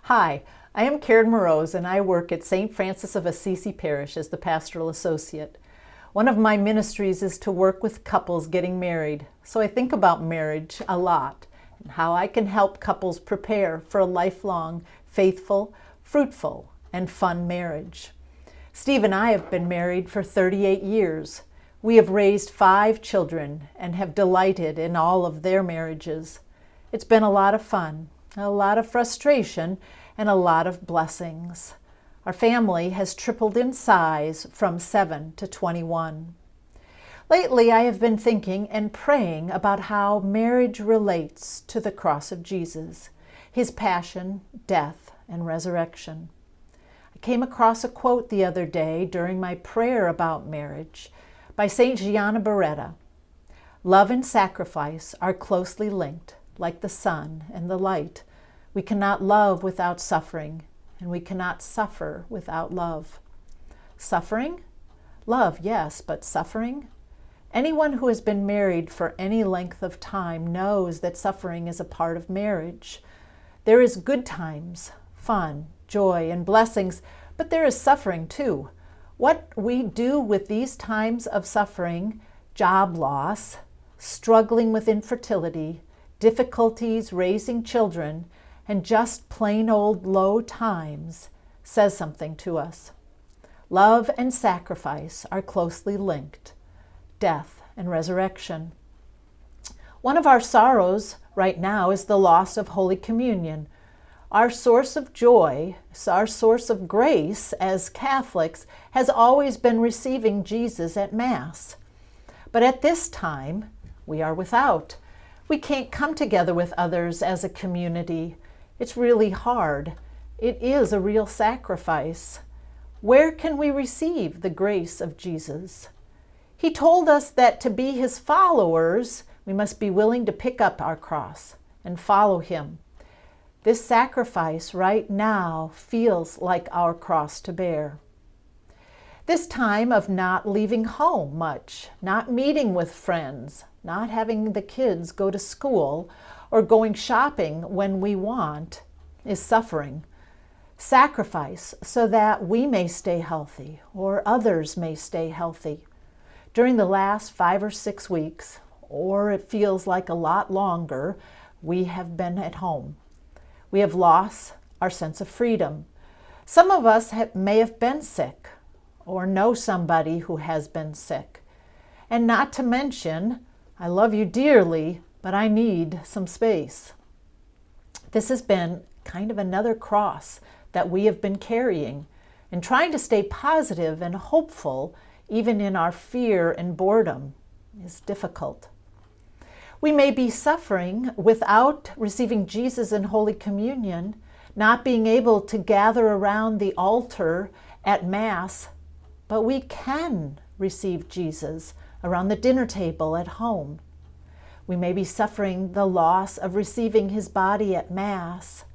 Hi, I am Karen Mroz and I work at St. Francis of Assisi Parish as the Pastoral Associate. One of my ministries is to work with couples getting married, so I think about marriage a lot and how I can help couples prepare for a lifelong, faithful, fruitful, and fun marriage. Steve and I have been married for 38 years. We have raised 5 children and have delighted in all of their marriages. It's been a lot of fun, a lot of frustration, and a lot of blessings. Our family has tripled in size from 7 to 21. Lately, I have been thinking and praying about how marriage relates to the cross of Jesus, his passion, death, and resurrection. I came across a quote the other day during my prayer about marriage by St. Gianna Beretta. Love and sacrifice are closely linked, like the sun and the light. We cannot love without suffering, and we cannot suffer without love. Suffering? Love, yes, but suffering? Anyone who has been married for any length of time knows that suffering is a part of marriage. There is good times, fun, joy, and blessings, but there is suffering too. What we do with these times of suffering, job loss, struggling with infertility, difficulties raising children, and just plain old low times, says something to us. Love and sacrifice are closely linked, death and resurrection. One of our sorrows right now is the loss of Holy Communion. Our source of joy, our source of grace as Catholics, has always been receiving Jesus at Mass. But at this time, we are without. We can't come together with others as a community. It's really hard. It is a real sacrifice. Where can we receive the grace of Jesus? He told us that to be his followers, we must be willing to pick up our cross and follow him. This sacrifice right now feels like our cross to bear. This time of not leaving home much, not meeting with friends, not having the kids go to school, or going shopping when we want, is suffering. Sacrifice so that we may stay healthy or others may stay healthy. During the last 5 or 6 weeks, or it feels like a lot longer, we have been at home. We have lost our sense of freedom. Some of us may have been sick or know somebody who has been sick. And not to mention, I love you dearly, but I need some space. This has been kind of another cross that we have been carrying, and trying to stay positive and hopeful even in our fear and boredom is difficult. We may be suffering without receiving Jesus in Holy Communion, not being able to gather around the altar at Mass, but we can receive Jesus around the dinner table at home. We may be suffering the loss of receiving his body at Mass,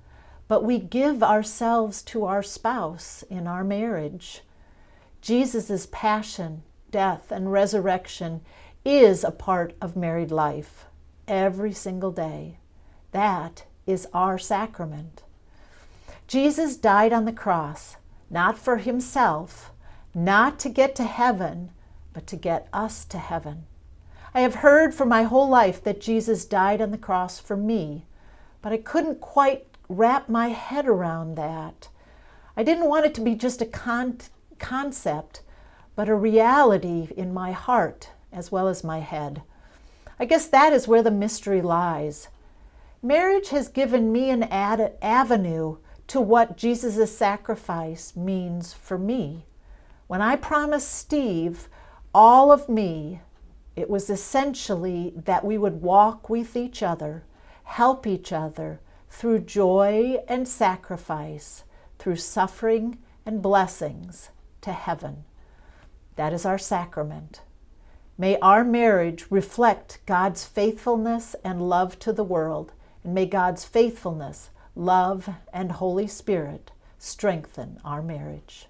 but we give ourselves to our spouse in our marriage. Jesus' passion, death, and resurrection is a part of married life every single day. That is our sacrament. Jesus died on the cross, not for himself, not to get to heaven, but to get us to heaven. I have heard for my whole life that Jesus died on the cross for me, but I couldn't quite wrap my head around that. I didn't want it to be just a concept, but a reality in my heart as well as my head. I guess that is where the mystery lies. Marriage has given me an avenue to what Jesus' sacrifice means for me. When I promised Steve all of me, it was essentially that we would walk with each other, help each other through joy and sacrifice, through suffering and blessings to heaven. That is our sacrament. May our marriage reflect God's faithfulness and love to the world, and may God's faithfulness, love, and Holy Spirit strengthen our marriage.